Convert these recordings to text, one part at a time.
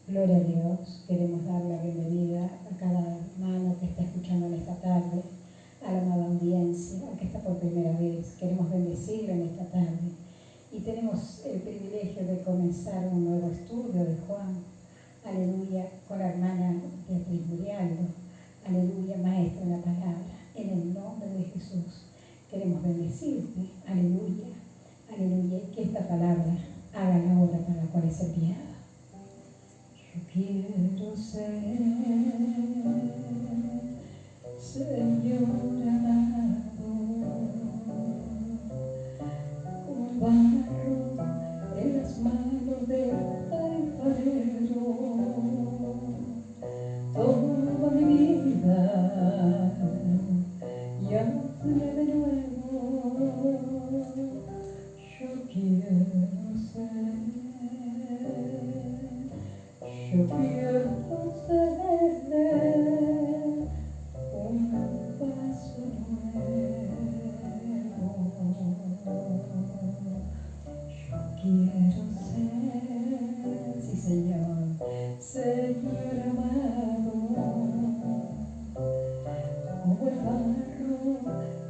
Gloria a Dios. Queremos dar la bienvenida a cada hermano que está escuchando en esta tarde, a la amada audiencia, al que está por primera vez. Queremos bendecirle en esta tarde. Y tenemos el privilegio de comenzar un nuevo estudio de Juan. Aleluya, con la hermana Beatriz Murialdo. Aleluya, maestra de la palabra. En el nombre de Jesús queremos bendecirte. Aleluya, aleluya. Y que esta palabra haga la obra para la cual es enviada. Yo quiero ser, Señor amado, un barro en las manos del alfarero. Toma mi vida y hazla de nuevo. Yo quiero ser. Yo quiero ser un paso nuevo. Yo quiero ser, sí Señor, Señor amado, como el barro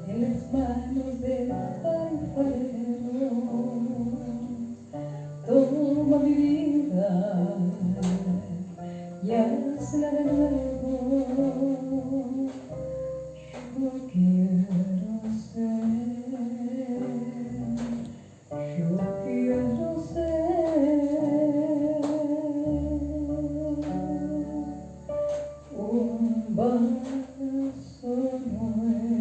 en las manos del alfarero. Toma mi vida y hazla de nuevo. Yo quiero ser, yo quiero ser un vaso nuevo.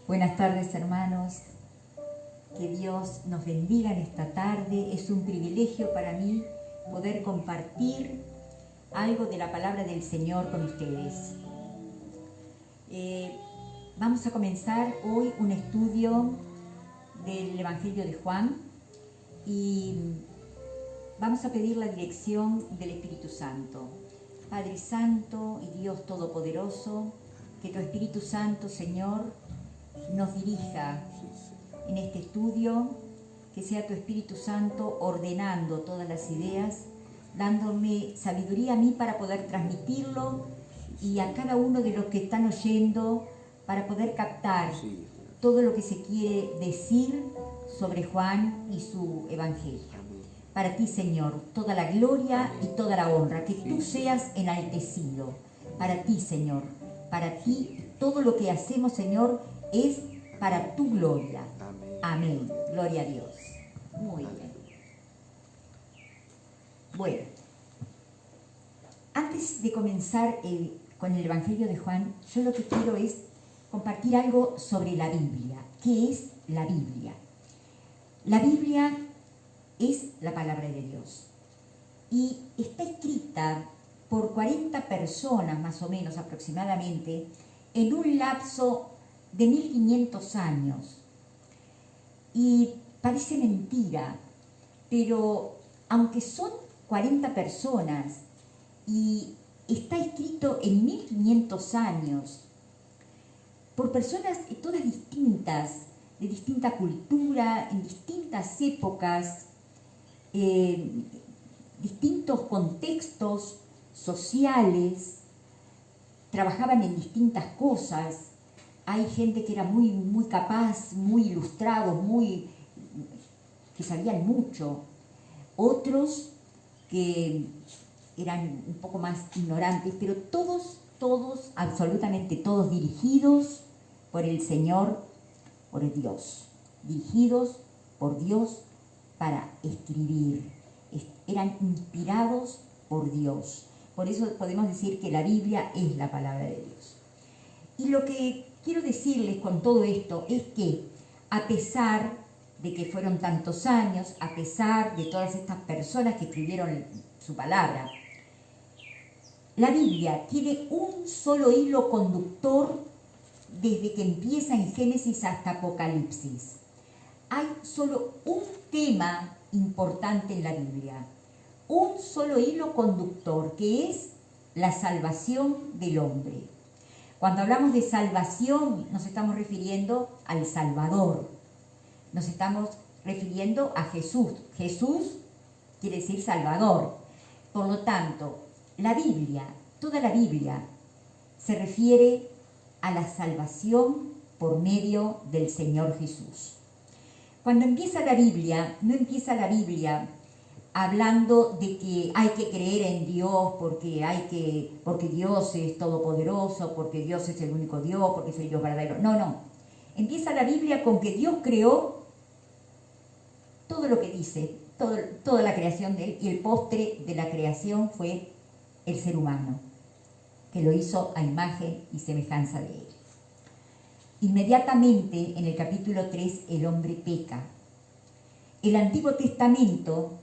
Buenas tardes, hermanos. Que Dios nos bendiga en esta tarde. Es un privilegio para mí poder compartir algo de la palabra del Señor con ustedes. Vamos a comenzar hoy un estudio del Evangelio de Juan y vamos a pedir la dirección del Espíritu Santo. Padre Santo y Dios Todopoderoso, que tu Espíritu Santo, Señor, nos dirija en este estudio, que sea tu Espíritu Santo ordenando todas las ideas, dándome sabiduría a mí para poder transmitirlo y a cada uno de los que están oyendo para poder captar todo lo que se quiere decir sobre Juan y su Evangelio. Para ti, Señor, toda la gloria y toda la honra, que tú seas enaltecido. Para ti, Señor, para ti todo lo que hacemos, Señor, es para tu gloria. Amén. Gloria a Dios. Muy bien. Bueno, antes de comenzar con el Evangelio de Juan, yo lo que quiero es compartir algo sobre la Biblia. ¿Qué es la Biblia? La Biblia es la palabra de Dios y está escrita por 40 personas, más o menos aproximadamente, en un lapso de 1500 años. Y parece mentira, pero aunque son 40 personas y está escrito en 1500 años, por personas todas distintas, de distinta cultura, en distintas épocas, distintos contextos sociales, trabajaban en distintas cosas. Hay gente que era muy, muy capaz, muy ilustrados, que sabían mucho. Otros que eran un poco más ignorantes, pero todos, absolutamente todos dirigidos por el Señor, por Dios. Dirigidos por Dios para escribir. Eran inspirados por Dios. Por eso podemos decir que la Biblia es la palabra de Dios. Y lo que quiero decirles con todo esto es que, a pesar de que fueron tantos años, a pesar de todas estas personas que escribieron su palabra, la Biblia tiene un solo hilo conductor desde que empieza en Génesis hasta Apocalipsis. Hay solo un tema importante en la Biblia, un solo hilo conductor, que es la salvación del hombre. Cuando hablamos de salvación, nos estamos refiriendo al Salvador. Nos estamos refiriendo a Jesús. Jesús quiere decir Salvador. Por lo tanto, la Biblia, toda la Biblia, se refiere a la salvación por medio del Señor Jesús. Cuando empieza la Biblia, no empieza la Biblia hablando de que hay que creer en Dios porque Dios es todopoderoso, porque Dios es el único Dios, porque es el Dios verdadero. No, no. Empieza la Biblia con que Dios creó todo lo que dice, toda la creación de Él, y el postre de la creación fue el ser humano, que lo hizo a imagen y semejanza de Él. Inmediatamente en el capítulo 3 el hombre peca. El Antiguo Testamento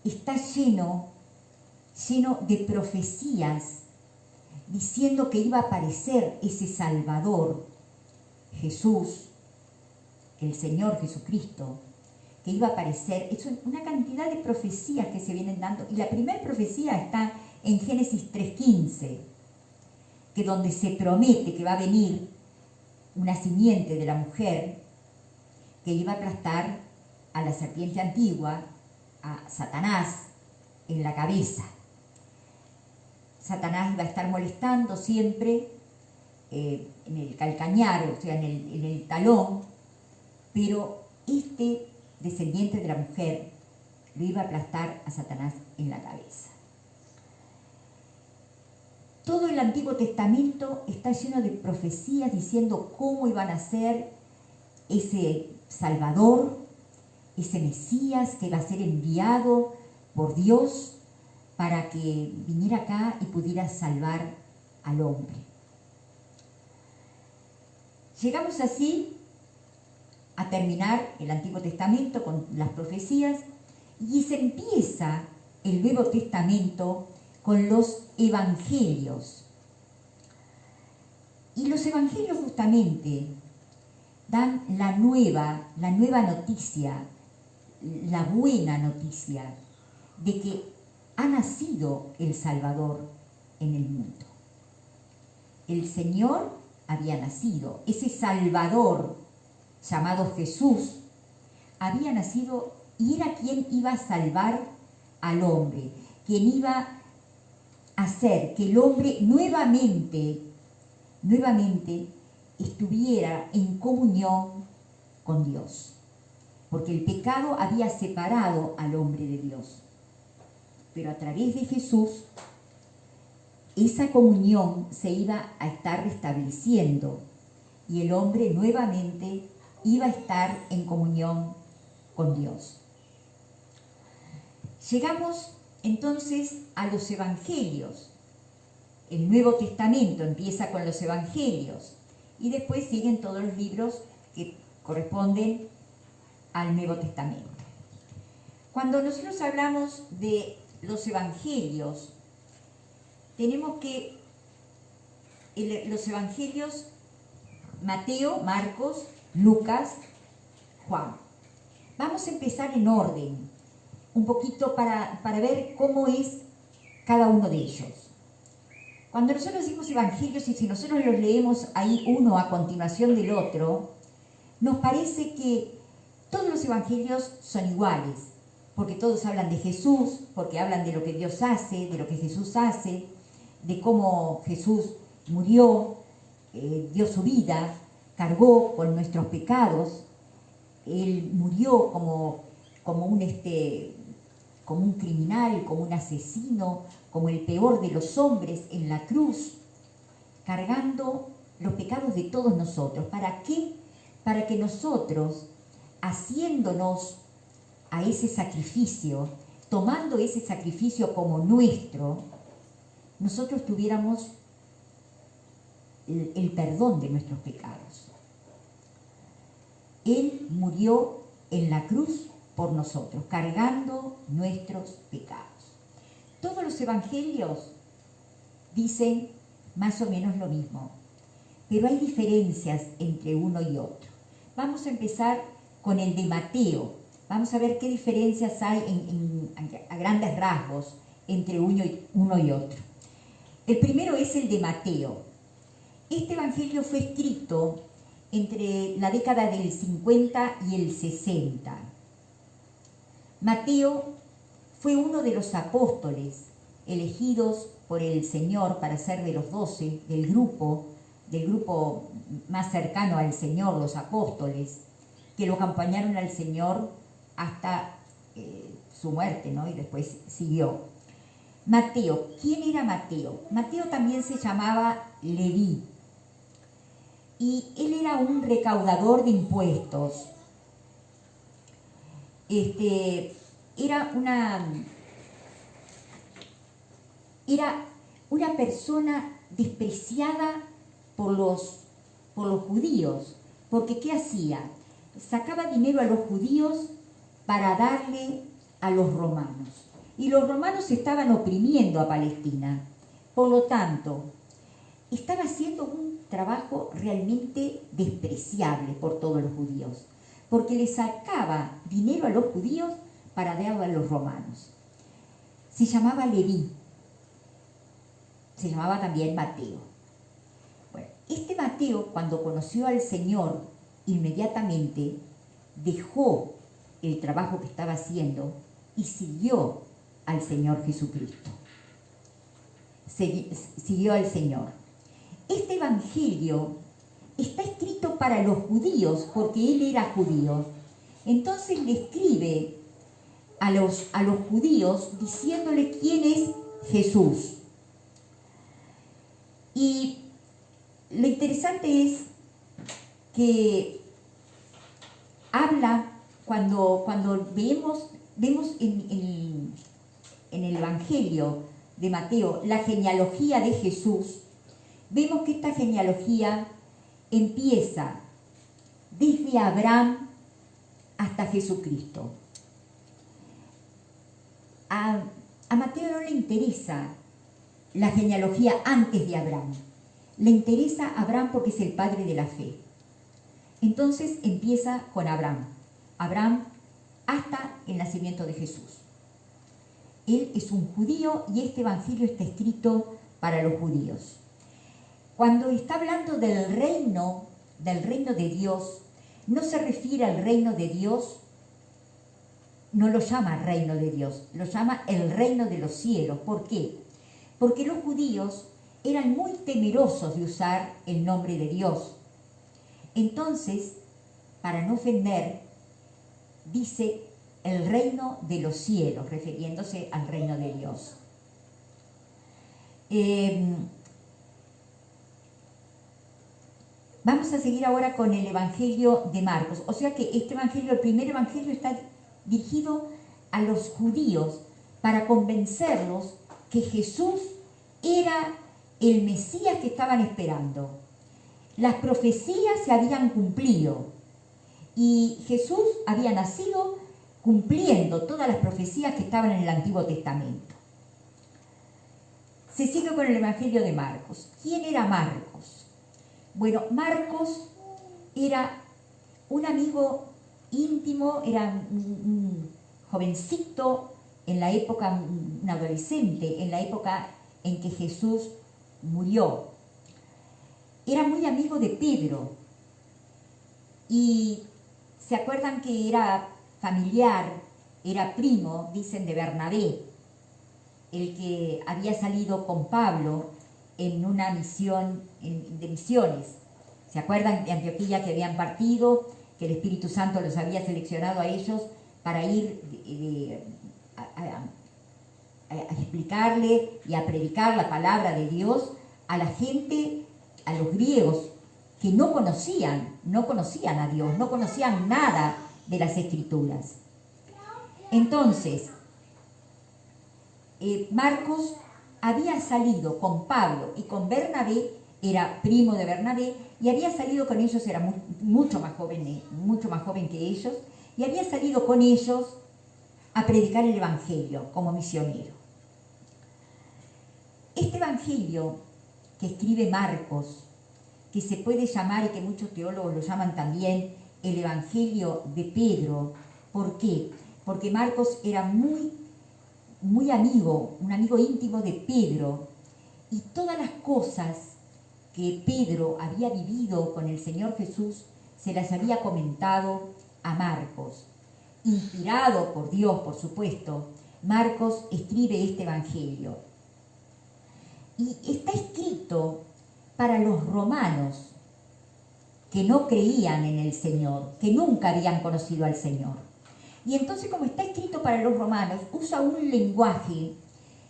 está lleno de profecías diciendo que iba a aparecer ese Salvador, Jesús, el Señor Jesucristo, que iba a aparecer. Es una cantidad de profecías que se vienen dando, y la primera profecía está en Génesis 3:15, que donde se promete que va a venir una simiente de la mujer que iba a aplastar a la serpiente antigua, a Satanás, en la cabeza. Satanás iba a estar molestando siempre en el calcañar, o sea, en el talón, pero este descendiente de la mujer lo iba a aplastar a Satanás en la cabeza. Todo el Antiguo Testamento está lleno de profecías diciendo cómo iban a ser ese Salvador, ese Mesías que iba a ser enviado por Dios para que viniera acá y pudiera salvar al hombre. Llegamos así a terminar el Antiguo Testamento con las profecías, y se empieza el Nuevo Testamento con los evangelios. Y los evangelios justamente dan la nueva noticia, la buena noticia de que ha nacido el Salvador en el mundo. El Señor había nacido, ese Salvador llamado Jesús había nacido y era quien iba a salvar al hombre, quien iba a hacer que el hombre nuevamente estuviera en comunión con Dios, porque el pecado había separado al hombre de Dios. Pero a través de Jesús, esa comunión se iba a estar restableciendo y el hombre nuevamente iba a estar en comunión con Dios. Llegamos entonces a los evangelios. El Nuevo Testamento empieza con los evangelios y después siguen todos los libros que corresponden al Nuevo Testamento. Cuando nosotros hablamos de los evangelios, tenemos que los evangelios Mateo, Marcos, Lucas, Juan. Vamos a empezar en orden, un poquito para ver cómo es cada uno de ellos. Cuando nosotros decimos evangelios, y si nosotros los leemos ahí uno a continuación del otro, nos parece que todos los evangelios son iguales, porque todos hablan de Jesús, porque hablan de lo que Dios hace, de lo que Jesús hace, de cómo Jesús murió, dio su vida, cargó con nuestros pecados. Él murió como un criminal, como un asesino, como el peor de los hombres en la cruz, cargando los pecados de todos nosotros. ¿Para qué? Para que nosotros, haciéndonos a ese sacrificio, tomando ese sacrificio como nuestro, nosotros tuviéramos el perdón de nuestros pecados. Él murió en la cruz por nosotros, cargando nuestros pecados. Todos los evangelios dicen más o menos lo mismo, pero hay diferencias entre uno y otro. Vamos a empezar con el de Mateo. Vamos a ver qué diferencias hay a grandes rasgos entre uno y otro. El primero es el de Mateo. Este evangelio fue escrito entre la década del 50 y el 60. Mateo fue uno de los apóstoles elegidos por el Señor para ser de los 12, del grupo más cercano al Señor, los apóstoles, que lo acompañaron al Señor hasta su muerte, ¿no? Y después siguió. Mateo, ¿quién era Mateo? Mateo también se llamaba Leví, y él era un recaudador de impuestos. Era una persona despreciada por los judíos, porque ¿qué hacía? Sacaba dinero a los judíos para darle a los romanos, y los romanos estaban oprimiendo a Palestina. Por lo tanto, estaba haciendo un trabajo realmente despreciable por todos los judíos, porque le sacaba dinero a los judíos para darle a los romanos. Se llamaba Leví, se llamaba también Mateo. Bueno, este Mateo, cuando conoció al Señor, inmediatamente dejó el trabajo que estaba haciendo y siguió al Señor Jesucristo. Siguió al Señor. Este evangelio está escrito para los judíos porque él era judío. Entonces le escribe a los judíos diciéndole quién es Jesús. Y lo interesante es que habla, cuando vemos en el Evangelio de Mateo la genealogía de Jesús, vemos que esta genealogía empieza desde Abraham hasta Jesucristo. A Mateo no le interesa la genealogía antes de Abraham, le interesa Abraham porque es el padre de la fe. Entonces empieza con Abraham hasta el nacimiento de Jesús. Él es un judío y este evangelio está escrito para los judíos. Cuando está hablando del reino de Dios, no se refiere al reino de Dios, no lo llama reino de Dios, lo llama el reino de los cielos. ¿Por qué? Porque los judíos eran muy temerosos de usar el nombre de Dios. Entonces, para no ofender, dice el reino de los cielos, refiriéndose al reino de Dios. Vamos a seguir ahora con el Evangelio de Marcos. O sea que este Evangelio, el primer Evangelio, está dirigido a los judíos para convencerlos que Jesús era el Mesías que estaban esperando. Las profecías se habían cumplido y Jesús había nacido cumpliendo todas las profecías que estaban en el Antiguo Testamento. Se sigue con el Evangelio de Marcos. ¿Quién era Marcos? Bueno, Marcos era un amigo íntimo, era un jovencito en la época, un adolescente, en la época en que Jesús murió. Era muy amigo de Pedro y se acuerdan que era familiar, era primo, dicen, de Bernabé, el que había salido con Pablo en una misión de misiones. ¿Se acuerdan de Antioquía, que habían partido, que el Espíritu Santo los había seleccionado a ellos para ir a explicarle y a predicar la palabra de Dios a la gente, a los griegos que no conocían a Dios, no conocían nada de las Escrituras? Entonces, Marcos había salido con Pablo y con Bernabé, era primo de Bernabé, y había salido con ellos, era mucho más joven que ellos, y había salido con ellos a predicar el Evangelio como misionero. Este Evangelio que escribe Marcos, que se puede llamar, y que muchos teólogos lo llaman también, el Evangelio de Pedro. ¿Por qué? Porque Marcos era muy amigo, un amigo íntimo de Pedro, y todas las cosas que Pedro había vivido con el Señor Jesús, se las había comentado a Marcos. Inspirado por Dios, por supuesto, Marcos escribe este evangelio. Y está escrito para los romanos que no creían en el Señor, que nunca habían conocido al Señor. Y entonces, como está escrito para los romanos, usa un lenguaje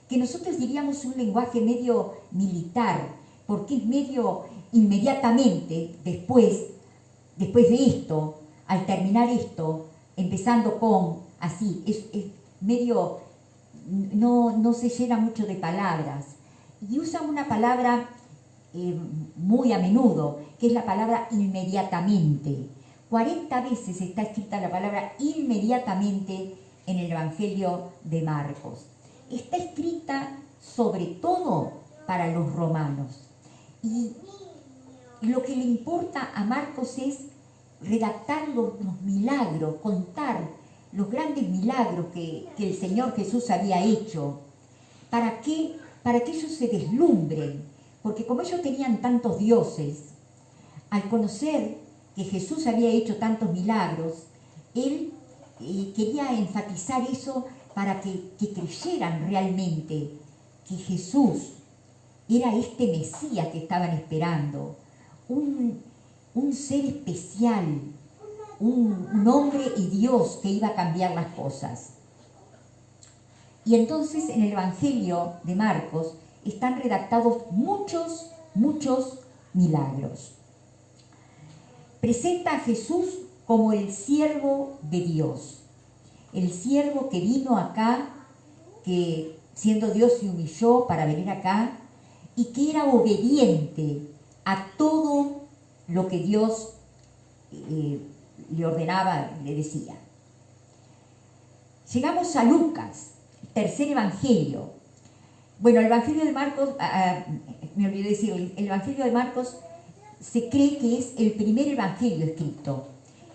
que nosotros diríamos un lenguaje medio militar, porque es medio inmediatamente después de esto, al terminar esto, empezando con así, es medio, no se llena mucho de palabras, y usa una palabra muy a menudo, que es la palabra inmediatamente. 40 veces está escrita la palabra inmediatamente en el Evangelio de Marcos. Está escrita sobre todo para los romanos. Y lo que le importa a Marcos es redactar los milagros, contar los grandes milagros que el Señor Jesús había hecho. ¿Para qué? Para que ellos se deslumbren. Porque como ellos tenían tantos dioses, al conocer que Jesús había hecho tantos milagros, él quería enfatizar eso para que creyeran realmente que Jesús era este Mesías que estaban esperando, un ser especial, un hombre y Dios que iba a cambiar las cosas. Y entonces en el Evangelio de Marcos están redactados muchos milagros. Presenta a Jesús como el siervo de Dios, el siervo que vino acá, que siendo Dios se humilló para venir acá y que era obediente a todo lo que Dios le ordenaba, le decía. Llegamos a Lucas, tercer evangelio. Bueno, el Evangelio de Marcos, me olvidé decir, el Evangelio de Marcos se cree que es el primer evangelio escrito.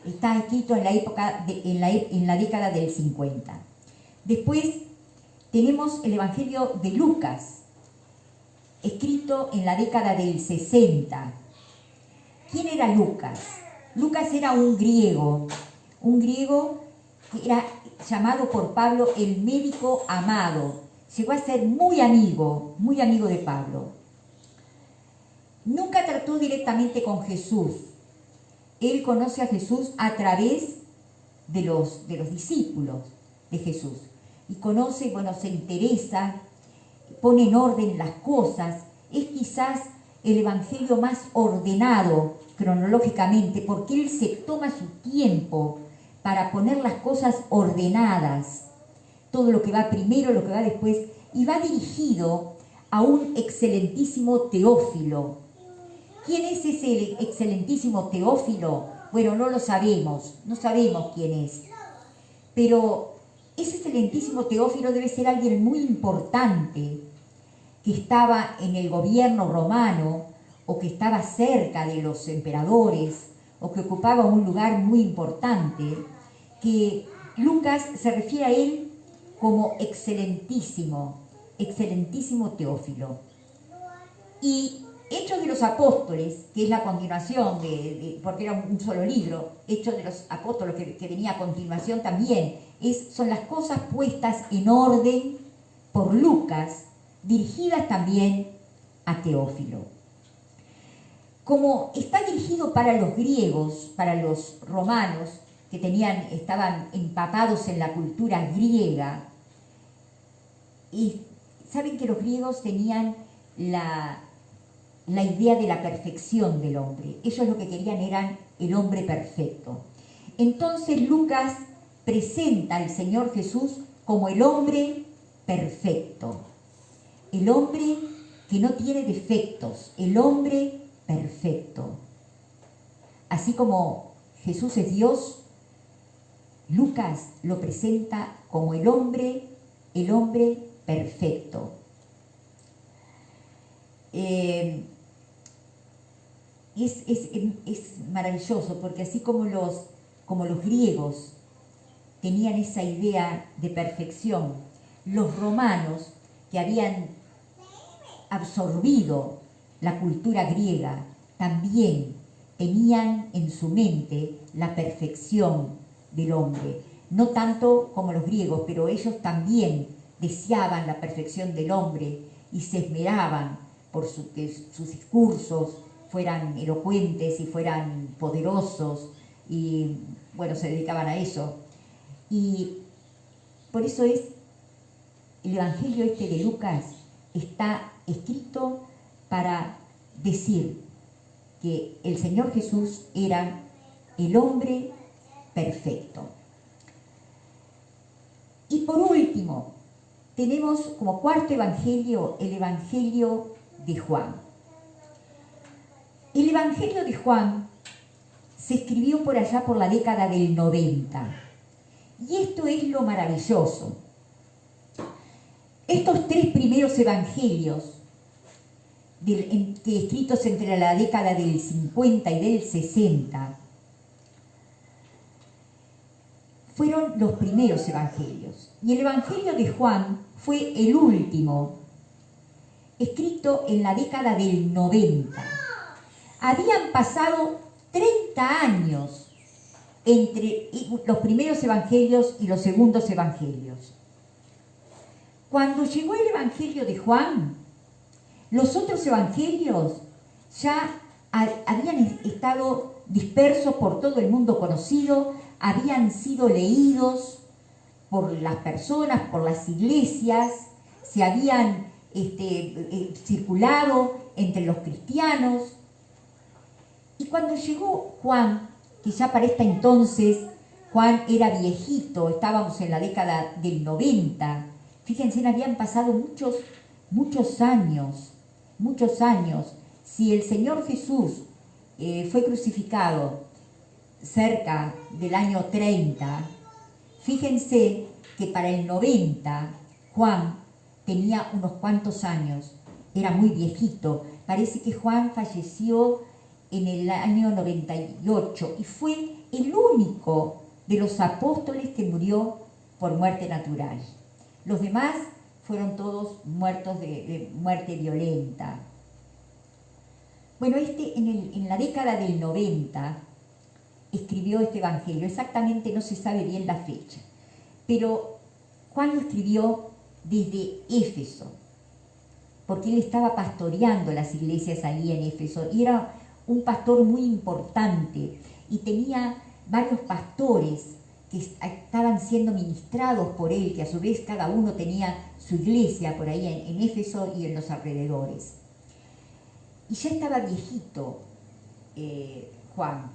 Está escrito en la época en la década del 50. Después tenemos el Evangelio de Lucas, escrito en la década del 60. ¿Quién era Lucas? Lucas era un griego que era llamado por Pablo el médico amado. Llegó a ser muy amigo de Pablo. Nunca trató directamente con Jesús. Él conoce a Jesús a través de los discípulos de Jesús. Y conoce, bueno, se interesa, pone en orden las cosas. Es quizás el evangelio más ordenado cronológicamente, porque él se toma su tiempo para poner las cosas ordenadas. Todo lo que va primero, lo que va después, y va dirigido a un excelentísimo Teófilo. ¿Quién es ese excelentísimo Teófilo? Bueno, no lo sabemos, no sabemos quién es. Pero ese excelentísimo Teófilo debe ser alguien muy importante que estaba en el gobierno romano o que estaba cerca de los emperadores o que ocupaba un lugar muy importante, que Lucas se refiere a él como excelentísimo Teófilo. Y Hechos de los Apóstoles, que es la continuación porque era un solo libro, Hechos de los Apóstoles que venía a continuación también, son las cosas puestas en orden por Lucas, dirigidas también a Teófilo. Como está dirigido para los griegos, para los romanos, que estaban empapados en la cultura griega, y saben que los griegos tenían la idea de la perfección del hombre. Ellos lo que querían era el hombre perfecto. Entonces Lucas presenta al Señor Jesús como el hombre perfecto, el hombre que no tiene defectos, el hombre perfecto. Así como Jesús es Dios, Lucas lo presenta como el hombre perfecto. Es maravilloso porque así como los griegos tenían esa idea de perfección, los romanos, que habían absorbido la cultura griega también tenían en su mente la perfección del hombre. No tanto como los griegos, pero ellos también deseaban la perfección del hombre y se esmeraban por que sus discursos fueran elocuentes y fueran poderosos, y bueno, se dedicaban a eso. Y por eso el Evangelio este de Lucas está escrito para decir que el Señor Jesús era el hombre perfecto. Y por último, tenemos como cuarto evangelio el Evangelio de Juan. El Evangelio de Juan se escribió por allá por la década del 90. Y esto es lo maravilloso. Estos tres primeros evangelios, escritos entre la década del 50 y del 60, fueron los primeros evangelios. Y el Evangelio de Juan fue el último, escrito en la década del 90. Habían pasado 30 años entre los primeros evangelios y los segundos evangelios. Cuando llegó el Evangelio de Juan, los otros evangelios ya habían estado dispersos por todo el mundo conocido, habían sido leídos por las personas, por las iglesias, se habían circulado entre los cristianos. Y cuando llegó Juan, que ya para esta entonces Juan era viejito, estábamos en la década del 90, fíjense, habían pasado muchos años. Si el Señor Jesús fue crucificado cerca del año 30, fíjense que para el 90 Juan tenía unos cuantos años, era muy viejito. Parece que Juan falleció en el año 98 y fue el único de los apóstoles que murió por muerte natural. Los demás fueron todos muertos de muerte violenta. Bueno, en la década del 90 escribió este evangelio. Exactamente no se sabe bien la fecha, pero Juan lo escribió desde Éfeso, porque él estaba pastoreando las iglesias allí en Éfeso y era un pastor muy importante y tenía varios pastores que estaban siendo ministrados por él, que a su vez cada uno tenía su iglesia por ahí en Éfeso y en los alrededores. Y ya estaba viejito Juan.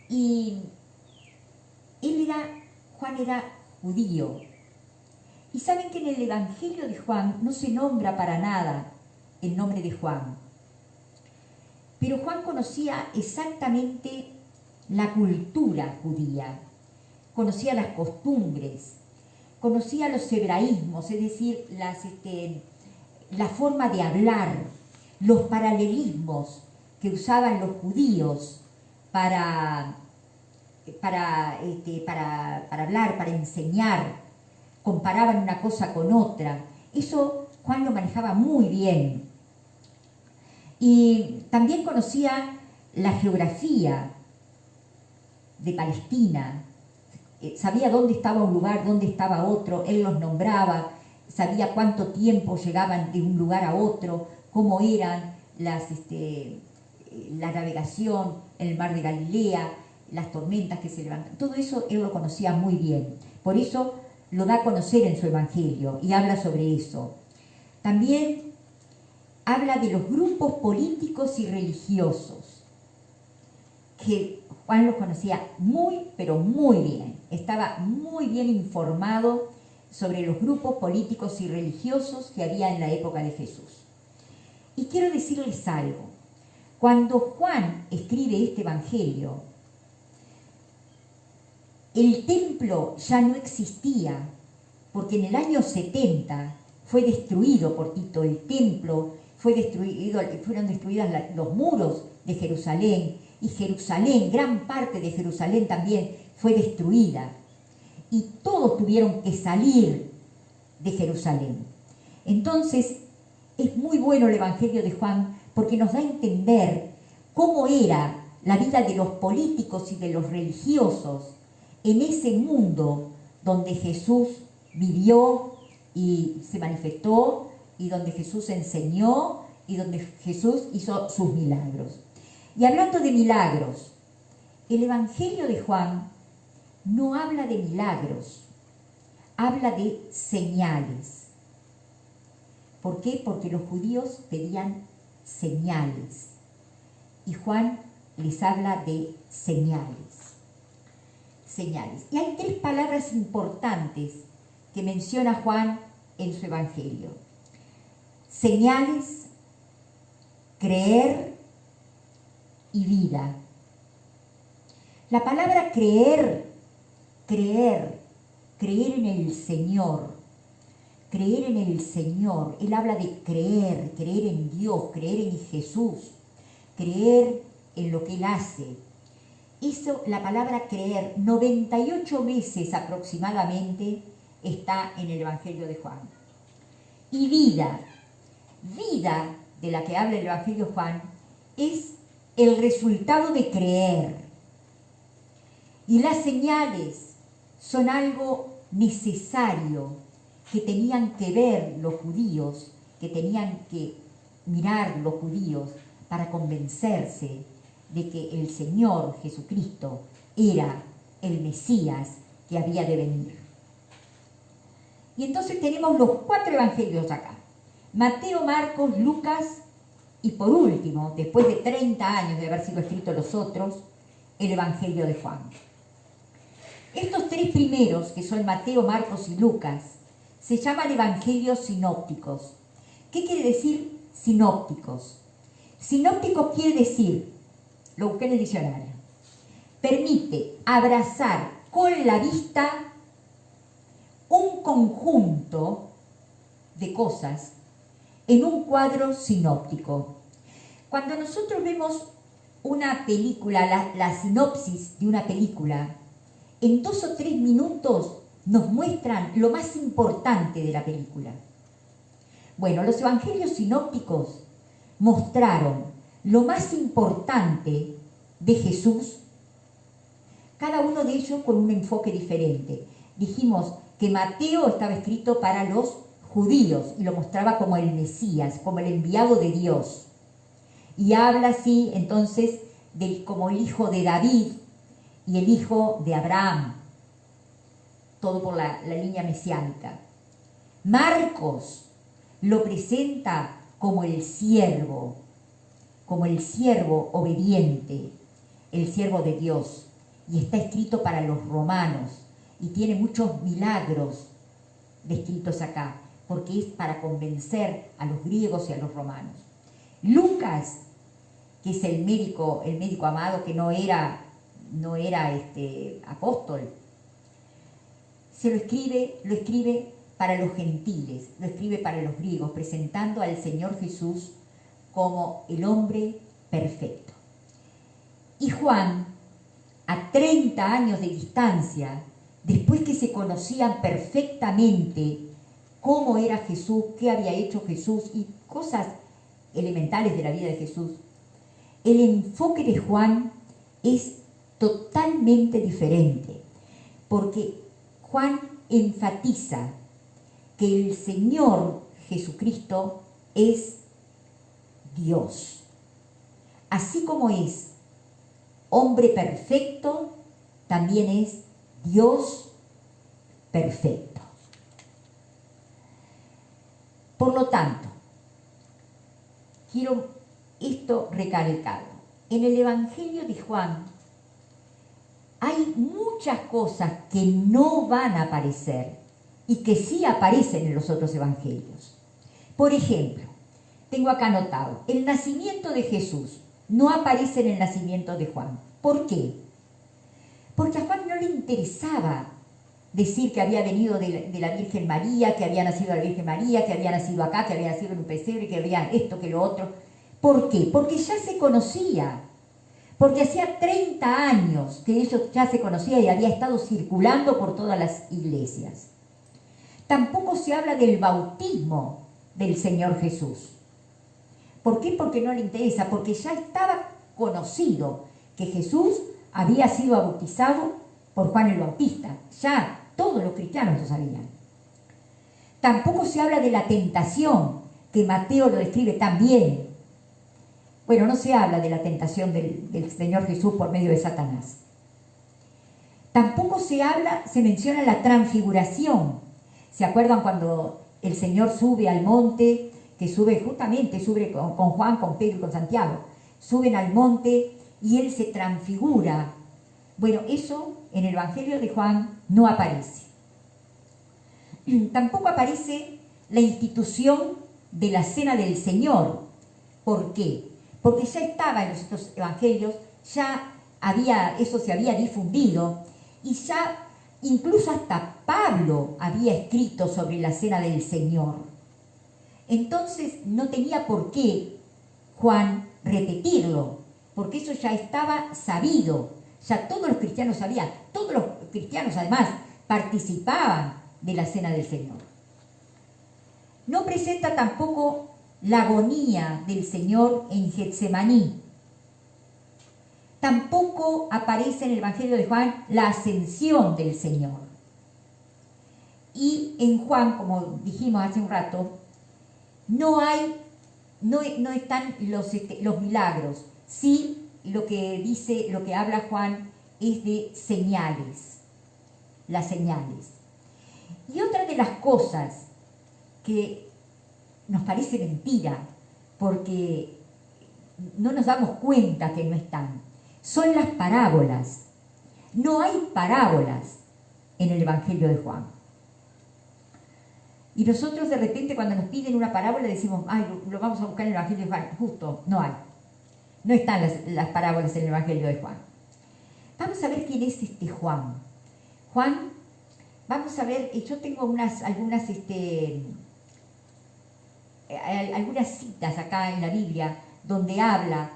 Y Juan era judío. Y saben que en el Evangelio de Juan no se nombra para nada el nombre de Juan. Pero Juan conocía exactamente la cultura judía, conocía las costumbres, conocía los hebraísmos, es decir, la forma de hablar, los paralelismos que usaban los judíos para hablar, para enseñar, comparaban una cosa con otra. Eso Juan lo manejaba muy bien. Y también conocía la geografía de Palestina, sabía dónde estaba un lugar, dónde estaba otro, él los nombraba, sabía cuánto tiempo llegaban de un lugar a otro, cómo eran la navegación en el mar de Galilea, las tormentas que se levantan, todo eso él lo conocía muy bien. Por eso lo da a conocer en su Evangelio y habla sobre eso. También habla de los grupos políticos y religiosos, que Juan los conocía muy, pero muy bien. Estaba muy bien informado sobre los grupos políticos y religiosos que había en la época de Jesús. Y quiero decirles algo. Cuando Juan escribe este Evangelio, el templo ya no existía, porque en el año 70 fue destruido por Tito el templo, fueron destruidos los muros de Jerusalén, y Jerusalén, gran parte de Jerusalén también fue destruida. Y todos tuvieron que salir de Jerusalén. Entonces, es muy bueno el Evangelio de Juan porque nos da a entender cómo era la vida de los políticos y de los religiosos en ese mundo donde Jesús vivió y se manifestó, y donde Jesús enseñó, y donde Jesús hizo sus milagros. Y hablando de milagros, el Evangelio de Juan no habla de milagros, habla de señales. ¿Por qué? Porque los judíos pedían señales. Y Juan les habla de señales. Señales. Y hay 3 palabras importantes que menciona Juan en su Evangelio. Señales, creer y vida. La palabra creer en el Señor. Creer en el Señor. Él habla de creer en Dios, creer en Jesús, creer en lo que Él hace. Eso, la palabra creer, 98 veces aproximadamente está en el Evangelio de Juan. Y vida de la que habla el Evangelio de Juan, es el resultado de creer. Y las señales son algo necesario que tenían que ver los judíos, que tenían que mirar los judíos para convencerse de que el Señor Jesucristo era el Mesías que había de venir. Y entonces tenemos los 4 evangelios acá: Mateo, Marcos, Lucas y por último, después de 30 años de haber sido escritos los otros, el Evangelio de Juan. Estos 3 primeros, que son Mateo, Marcos y Lucas, se llaman evangelios sinópticos. ¿Qué quiere decir sinópticos? Sinópticos quiere decir, lo busqué en el diccionario, permite abrazar con la vista un conjunto de cosas en un cuadro sinóptico. Cuando nosotros vemos una película, la sinopsis de una película, en 2 o 3 minutos nos muestran lo más importante de la película. Bueno, los evangelios sinópticos mostraron lo más importante de Jesús, cada uno de ellos con un enfoque diferente. Dijimos que Mateo estaba escrito para los judíos y lo mostraba como el Mesías, como el enviado de Dios. Y habla así entonces como el hijo de David y el hijo de Abraham, todo por la línea mesiánica. Marcos lo presenta como el siervo obediente, el siervo de Dios, y está escrito para los romanos y tiene muchos milagros descritos acá, porque es para convencer a los griegos y a los romanos. Lucas, que es el médico amado, que no era apóstol, lo escribe para los gentiles, lo escribe para los griegos, presentando al Señor Jesús como el hombre perfecto. Y Juan, a 30 años de distancia, después que se conocían perfectamente cómo era Jesús, qué había hecho Jesús y cosas elementales de la vida de Jesús, el enfoque de Juan es totalmente diferente, porque Juan enfatiza que el Señor Jesucristo es Dios. Así como es hombre perfecto, también es Dios perfecto. Por lo tanto, quiero esto recalcado. En el Evangelio de Juan hay muchas cosas que no van a aparecer y que sí aparecen en los otros evangelios. Por ejemplo, tengo acá anotado, el nacimiento de Jesús no aparece en el nacimiento de Juan. ¿Por qué? Porque a Juan no le interesaba decir que había venido de la Virgen María, que había nacido de la Virgen María, que había nacido acá, que había nacido en un pesebre, que había esto, que lo otro. ¿Por qué? Porque ya se conocía. Porque hacía 30 años que ellos ya se conocían y había estado circulando por todas las iglesias. Tampoco se habla del bautismo del Señor Jesús. ¿Por qué? Porque no le interesa, porque ya estaba conocido que Jesús había sido bautizado por Juan el Bautista. Ya todos los cristianos lo sabían. Tampoco se habla de la tentación, que Mateo lo describe tan bien. Bueno, no se habla de la tentación del Señor Jesús por medio de Satanás. Tampoco se menciona la transfiguración. ¿Se acuerdan cuando el Señor sube al monte? Que sube con Juan, con Pedro y con Santiago. Suben al monte y Él se transfigura. Bueno, eso en el Evangelio de Juan no aparece. Tampoco aparece la institución de la Cena del Señor. ¿Por qué? Porque ya estaba en los otros evangelios, eso se había difundido, y ya incluso hasta Pablo había escrito sobre la Cena del Señor. Entonces no tenía por qué Juan repetirlo, porque eso ya estaba sabido, ya todos los cristianos sabían, todos los cristianos además participaban de la Cena del Señor. No presenta tampoco la agonía del Señor en Getsemaní. Tampoco aparece en el Evangelio de Juan la ascensión del Señor. Y en Juan, como dijimos hace un rato, no están los milagros. Sí, lo que habla Juan es de señales, las señales. Y otra de las cosas que nos parece mentira, porque no nos damos cuenta que no están, son las parábolas. No hay parábolas en el Evangelio de Juan. Y nosotros de repente cuando nos piden una parábola decimos, ay, lo vamos a buscar en el Evangelio de Juan. Justo, no hay. No están las parábolas en el Evangelio de Juan. Vamos a ver quién es este Juan. Juan, vamos a ver, yo tengo algunas citas acá en la Biblia donde habla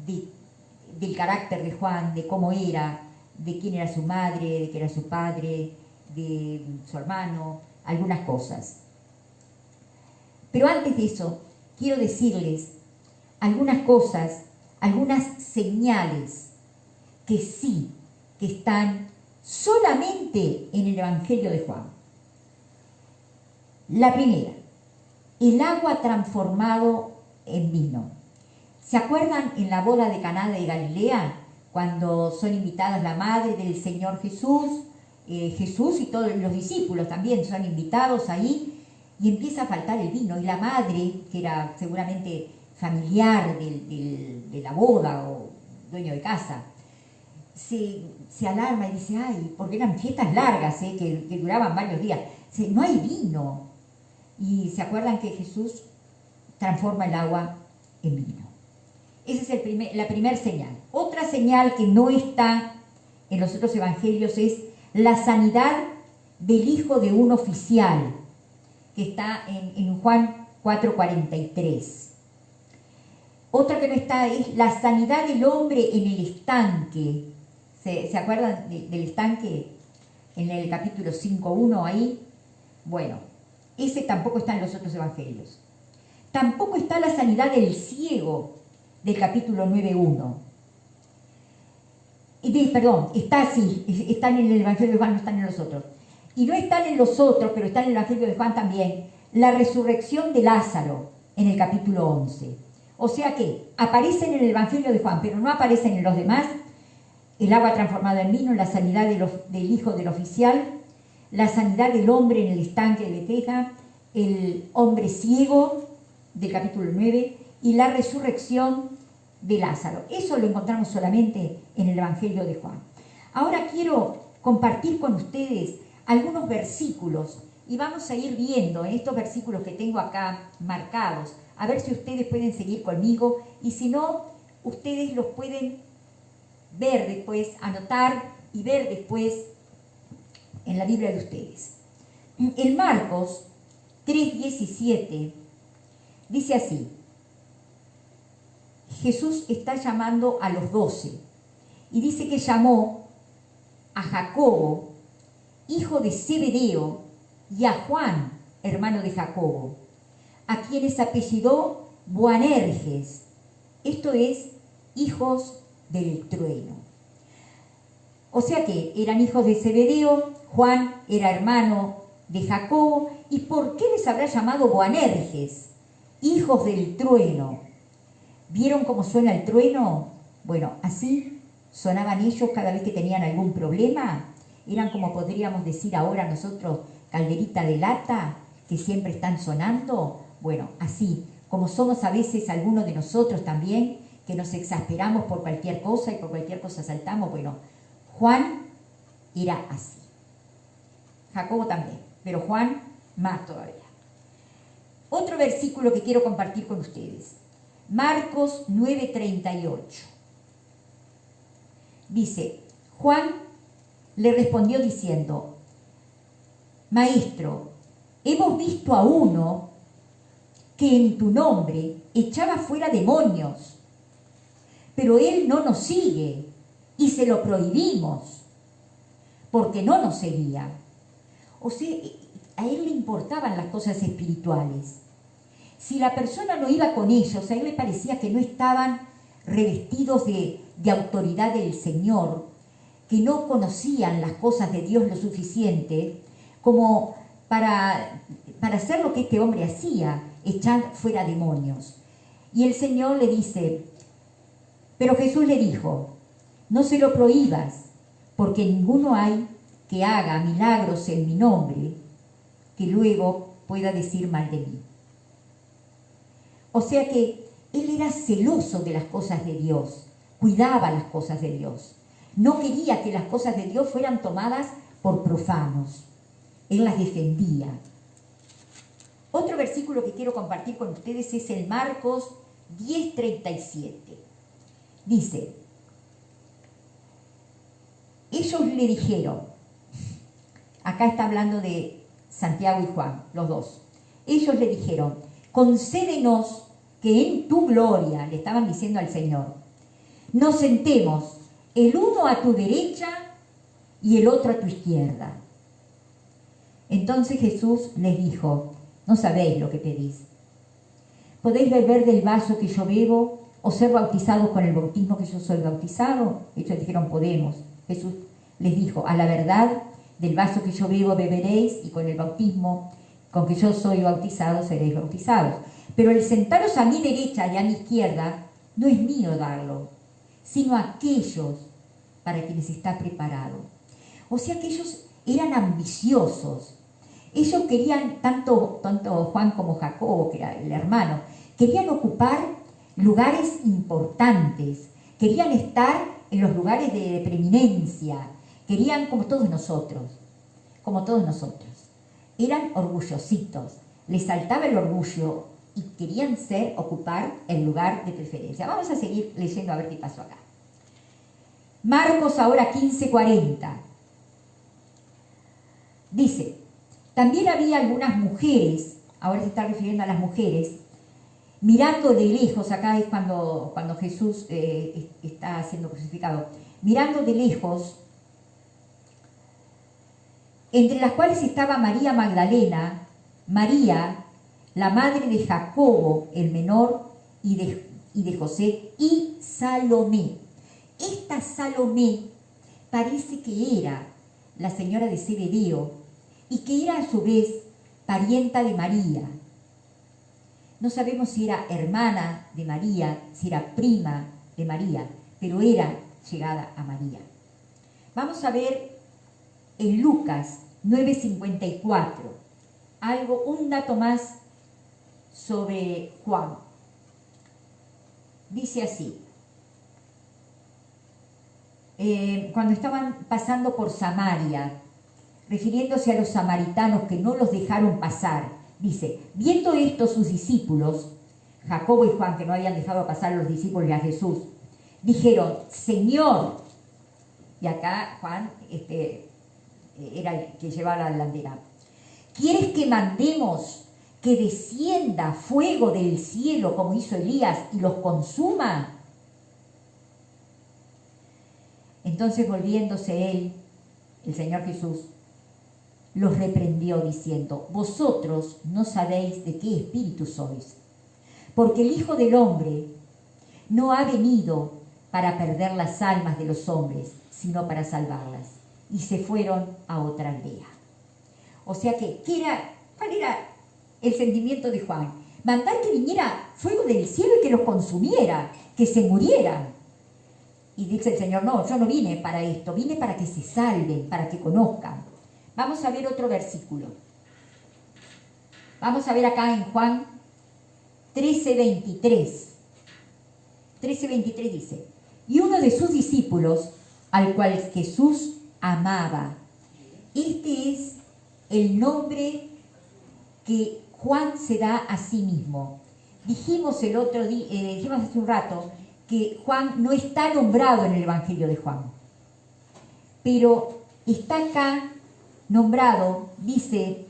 del carácter de Juan, de cómo era, de quién era su madre, de quién era su padre, de su hermano, algunas cosas. Pero antes de eso, quiero decirles algunas cosas, algunas señales que están solamente en el Evangelio de Juan. La primera, el agua transformado en vino. ¿Se acuerdan en la boda de Caná de Galilea, cuando son invitados la madre del Señor Jesús, Jesús y todos los discípulos también son invitados ahí, y empieza a faltar el vino, y la madre, que era seguramente familiar de la boda o dueño de casa, se alarma y dice, ay, porque eran fiestas largas, que duraban varios días, dice, no hay vino. Y se acuerdan que Jesús transforma el agua en vino. Esa es la primera señal. Otra señal que no está en los otros evangelios es la sanidad del hijo de un oficial, que está en Juan 4:43. Otra que no está es la sanidad del hombre en el estanque. ¿Se acuerdan del estanque en el capítulo 5:1 ahí? Bueno, ese tampoco está en los otros evangelios. Tampoco está la sanidad del ciego del capítulo 9:1. Perdón, están en el Evangelio de Juan, no están en los otros. Y no están en los otros, pero están en el Evangelio de Juan también, la resurrección de Lázaro en el capítulo 11. O sea que aparecen en el Evangelio de Juan, pero no aparecen en los demás. El agua transformada en vino, la sanidad del hijo del oficial, la sanidad del hombre en el estanque de Bethesda, el hombre ciego del capítulo 9 y la resurrección de Lázaro. Eso lo encontramos solamente en el Evangelio de Juan. Ahora quiero compartir con ustedes algunos versículos y vamos a ir viendo en estos versículos que tengo acá marcados, a ver si ustedes pueden seguir conmigo y si no, ustedes los pueden ver después, anotar y ver después en la Biblia de ustedes. En Marcos 3:17 dice así: Jesús está llamando a los 12 y dice que llamó a Jacobo, hijo de Zebedeo, y a Juan, hermano de Jacobo, a quienes apellidó Boanerges, esto es, hijos del trueno. O sea que eran hijos de Zebedeo, Juan era hermano de Jacobo. ¿Y por qué les habrá llamado Boanerges, hijos del trueno? ¿Vieron cómo suena el trueno? Bueno, así sonaban ellos cada vez que tenían algún problema. Eran como podríamos decir ahora nosotros, calderita de lata, que siempre están sonando. Bueno, así, como somos a veces algunos de nosotros también, que nos exasperamos por cualquier cosa y por cualquier cosa saltamos. Bueno, Juan era así. Jacobo también, pero Juan más todavía. Otro versículo que quiero compartir con ustedes. Marcos 9:38. Dice, Juan le respondió diciendo, Maestro, hemos visto a uno que en tu nombre echaba fuera demonios, pero él no nos sigue y se lo prohibimos, porque no nos seguía. O sea, a él le importaban las cosas espirituales. Si la persona no iba con ellos, a él le parecía que no estaban revestidos de autoridad del Señor, que no conocían las cosas de Dios lo suficiente como para hacer lo que este hombre hacía, echar fuera demonios. Y el Señor le dice, pero Jesús le dijo, no se lo prohíbas, porque ninguno hay que haga milagros en mi nombre, que luego pueda decir mal de mí. O sea que él era celoso de las cosas de Dios, cuidaba las cosas de Dios. No quería que las cosas de Dios fueran tomadas por profanos. Él las defendía. Otro versículo que quiero compartir con ustedes es el Marcos 10:37. Dice, ellos le dijeron, acá está hablando de Santiago y Juan, los dos. Ellos le dijeron, concédenos que en tu gloria, le estaban diciendo al Señor, nos sentemos el uno a tu derecha y el otro a tu izquierda. Entonces Jesús les dijo, no sabéis lo que pedís. ¿Podéis beber del vaso que yo bebo o ser bautizados con el bautismo que yo soy bautizado? Ellos dijeron, podemos. Jesús les dijo, a la verdad, del vaso que yo bebo beberéis y con el bautismo con que yo soy bautizado seréis bautizados. Pero el sentaros a mi derecha y a mi izquierda no es mío darlo, sino a aquellos para quienes está preparado. O sea que ellos eran ambiciosos. Ellos querían, tanto Juan como Jacobo, que era el hermano, querían ocupar lugares importantes, querían estar en los lugares de preeminencia, querían como todos nosotros, eran orgullositos, les saltaba el orgullo y querían ocupar el lugar de preferencia. Vamos a seguir leyendo a ver qué pasó acá. Marcos ahora 15:40. Dice, también había algunas mujeres, ahora se está refiriendo a las mujeres, mirando de lejos, acá es cuando Jesús está siendo crucificado, mirando de lejos, entre las cuales estaba María Magdalena, María, la madre de Jacobo, el menor, y de José, y Salomé. Esta Salomé parece que era la señora de Zebedeo y que era a su vez parienta de María. No sabemos si era hermana de María, si era prima de María, pero era llegada a María. Vamos a ver en Lucas 9:54 un dato más sobre Juan. Dice así, cuando estaban pasando por Samaria, refiriéndose a los samaritanos que no los dejaron pasar, dice, viendo esto sus discípulos, Jacobo y Juan, que no habían dejado pasar a los discípulos y a Jesús, dijeron, Señor, y acá Juan era el que llevaba la delantera, ¿quieres que mandemos que descienda fuego del cielo como hizo Elías y los consuma? Entonces volviéndose él, el Señor Jesús, los reprendió diciendo, vosotros no sabéis de qué espíritu sois, porque el Hijo del Hombre no ha venido para perder las almas de los hombres, sino para salvarlas. Y se fueron a otra aldea. O sea que, ¿cuál era el sentimiento de Juan? Mandar que viniera fuego del cielo y que los consumiera, que se murieran. Y dice el Señor, no, yo no vine para esto, vine para que se salven, para que conozcan. Vamos a ver otro versículo. Vamos a ver acá en Juan 13:23. 13:23 dice, y uno de sus discípulos, al cual Jesús amaba. Este es el nombre que Juan se da a sí mismo. Dijimos dijimos hace un rato que Juan no está nombrado en el Evangelio de Juan, pero está acá nombrado, dice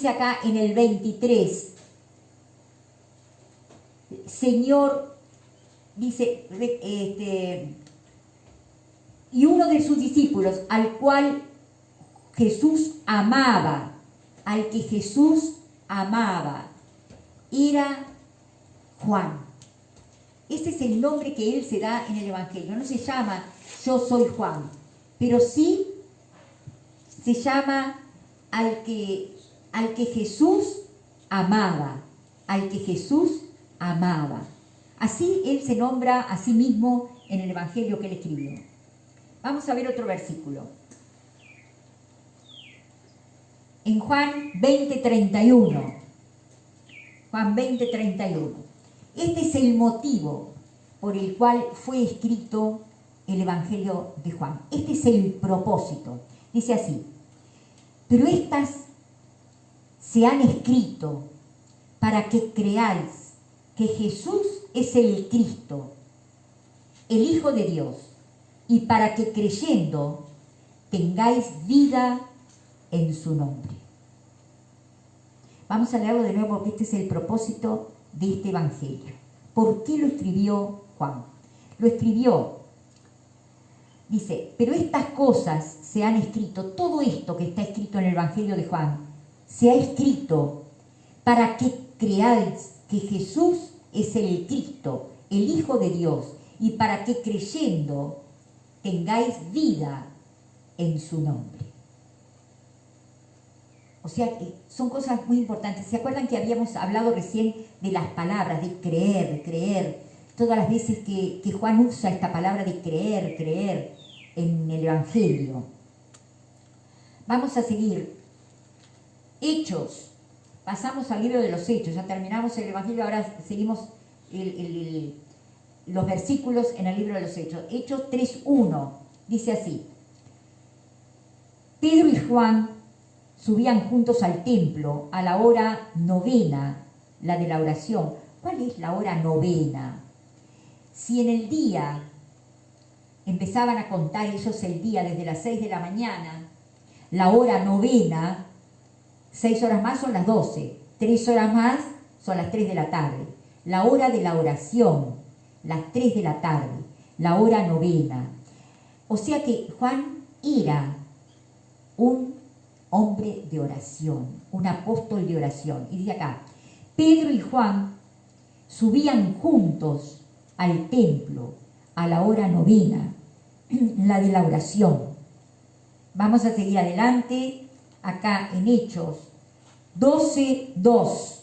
acá en el 23, Señor, dice, y uno de sus discípulos, al cual Jesús amaba, al que Jesús amaba, era Juan. Este es el nombre que él se da en el Evangelio. No se llama yo soy Juan, pero sí se llama al que Jesús amaba, al que Jesús amaba. Así él se nombra a sí mismo en el Evangelio que él escribió. Vamos a ver otro versículo. En Juan 20:31. Juan 20:31. Este es el motivo por el cual fue escrito el Evangelio de Juan. Este es el propósito. Dice así, pero estas se han escrito para que creáis que Jesús es el Cristo, el Hijo de Dios, y para que creyendo tengáis vida en su nombre. Vamos a leerlo de nuevo porque este es el propósito de este Evangelio. ¿Por qué lo escribió Juan? Lo escribió, dice, pero estas cosas se han escrito, todo esto que está escrito en el Evangelio de Juan, se ha escrito para que creáis que Jesús es el Cristo, el Hijo de Dios, y para que creyendo tengáis vida en su nombre. O sea, que son cosas muy importantes. ¿Se acuerdan que habíamos hablado recién de las palabras, de creer? Todas las veces que Juan usa esta palabra de creer en el Evangelio. Vamos a seguir. Hechos. Pasamos al libro de los Hechos. Ya terminamos el Evangelio, ahora seguimos los versículos en el libro de los Hechos. Hechos 3:1. Dice así. Pedro y Juan subían juntos al templo a la hora novena, la de la oración. ¿Cuál es la hora novena? Si en el día empezaban a contar ellos el día desde las 6 de la mañana, la hora novena, 6 horas más son las 12, 3 horas más son las 3 de la tarde. La hora de la oración, las 3 de la tarde, la hora novena. O sea que Juan era un hombre de oración, un apóstol de oración. Y dice acá, Pedro y Juan subían juntos al templo a la hora novena, la de la oración. Vamos a seguir adelante, acá en Hechos 12:2.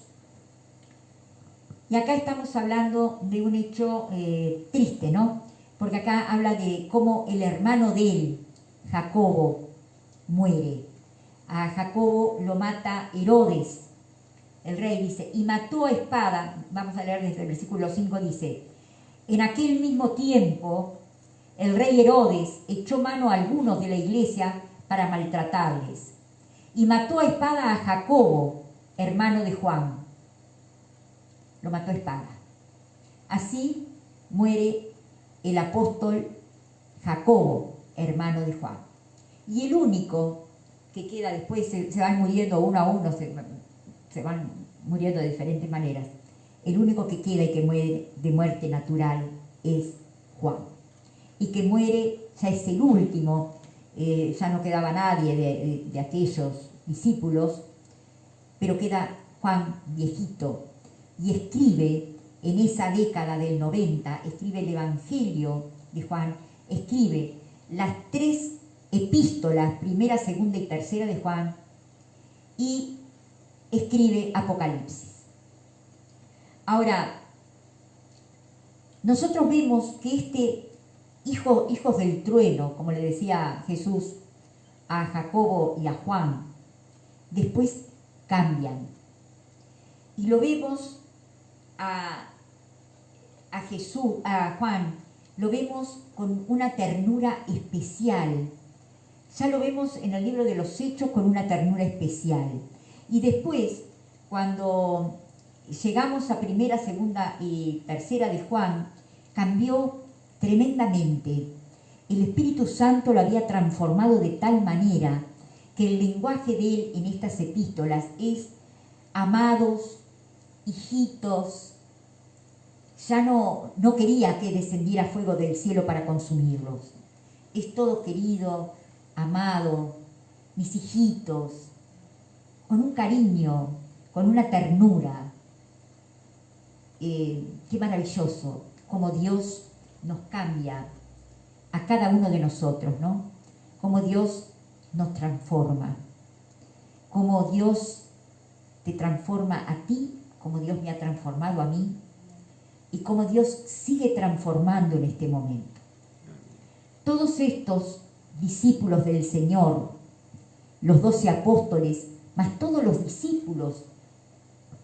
Y acá estamos hablando de un hecho triste, ¿no? Porque acá habla de cómo el hermano de él, Jacobo, muere. A Jacobo lo mata Herodes, el rey, dice, y mató a espada, vamos a leer desde el versículo 5, dice, en aquel mismo tiempo el rey Herodes echó mano a algunos de la iglesia para maltratarles, y mató a espada a Jacobo, hermano de Juan. Lo mató a espada. Así muere el apóstol Jacobo, hermano de Juan. Y el único que queda después, se van muriendo uno a uno, se van muriendo de diferentes maneras. El único que queda y que muere de muerte natural es Juan. Y que muere, ya es el último, ya no quedaba nadie de aquellos discípulos, pero queda Juan viejito, y escribe en esa década del 90, escribe el Evangelio de Juan, escribe las 3 epístolas, primera, segunda y tercera de Juan, y escribe Apocalipsis. Ahora, nosotros vemos que hijos del trueno, como le decía Jesús a Jacobo y a Juan, después cambian. Y lo vemos a Juan, lo vemos con una ternura especial. Ya lo vemos en el libro de los Hechos con una ternura especial. Y después, cuando llegamos a primera, segunda y tercera de Juan, cambió tremendamente. El Espíritu Santo lo había transformado de tal manera que el lenguaje de él en estas epístolas es amados, hijitos. Ya no quería que descendiera fuego del cielo para consumirlos. Es todo querido, amado, mis hijitos, con un cariño, con una ternura. Qué maravilloso cómo Dios nos cambia a cada uno de nosotros, ¿no? Cómo Dios nos transforma, cómo Dios te transforma a ti, como Dios me ha transformado a mí, y cómo Dios sigue transformando en este momento. Todos estos discípulos del Señor, los 12 apóstoles, más todos los discípulos,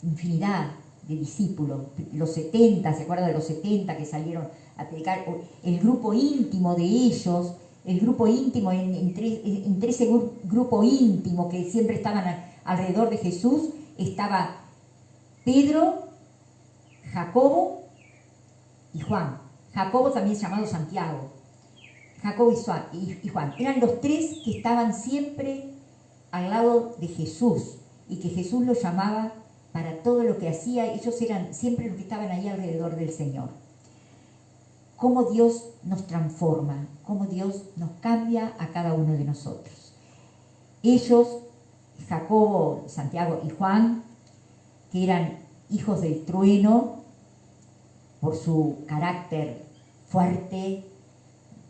infinidad de discípulos, los 70, ¿se acuerdan de los 70 que salieron a predicar? El grupo íntimo de ellos, el grupo íntimo, entre ese grupo íntimo que siempre estaban alrededor de Jesús, estaba Pedro, Jacobo y Juan. Jacobo también llamado Santiago. Jacobo y Juan. Eran los 3 que estaban siempre al lado de Jesús y que Jesús los llamaba para todo lo que hacía. Ellos eran siempre los que estaban ahí alrededor del Señor. Cómo Dios nos transforma, cómo Dios nos cambia a cada uno de nosotros. Ellos, Jacobo, Santiago y Juan, que eran hijos del trueno por su carácter fuerte,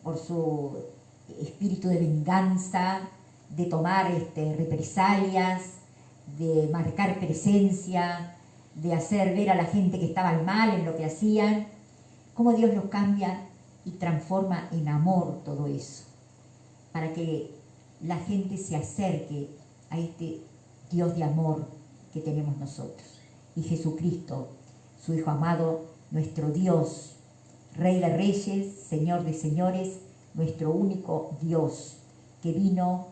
por su espíritu de venganza, de tomar represalias, de marcar presencia, de hacer ver a la gente que estaba mal en lo que hacían, cómo Dios los cambia y transforma en amor todo eso, para que la gente se acerque a este Dios de amor que tenemos nosotros. Y Jesucristo, su Hijo amado, nuestro Dios, Rey de Reyes, Señor de Señores, nuestro único Dios, que vino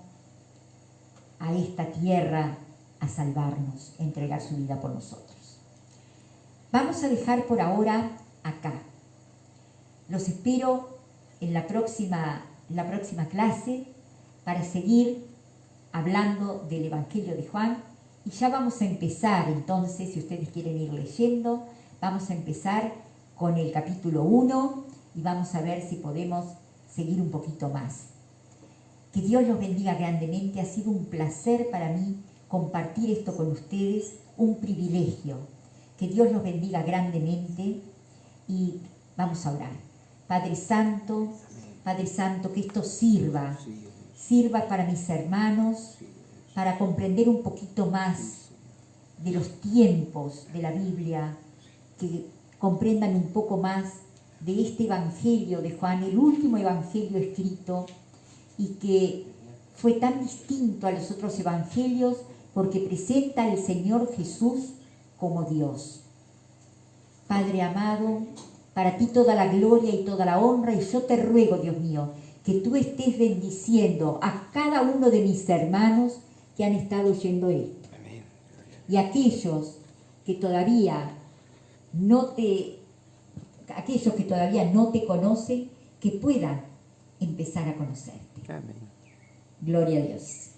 a esta tierra a salvarnos, a entregar su vida por nosotros. Vamos a dejar por ahora acá. Los espero en la próxima clase para seguir hablando del Evangelio de Juan. Y ya vamos a empezar, entonces, si ustedes quieren ir leyendo, vamos a empezar con el capítulo 1 y vamos a ver si podemos seguir un poquito más. Que Dios los bendiga grandemente. Ha sido un placer para mí compartir esto con ustedes, un privilegio. Que Dios los bendiga grandemente y vamos a orar. Padre Santo, que esto sirva para mis hermanos, para comprender un poquito más de los tiempos de la Biblia, que comprendan un poco más de este Evangelio de Juan, el último Evangelio escrito, y que fue tan distinto a los otros Evangelios porque presenta al Señor Jesús como Dios. Padre amado, para ti toda la gloria y toda la honra, y yo te ruego, Dios mío, que tú estés bendiciendo a cada uno de mis hermanos que han estado oyendo esto. Amén. Y aquellos que todavía no te conocen, que puedan empezar a conocerte. Amén. Gloria a Dios.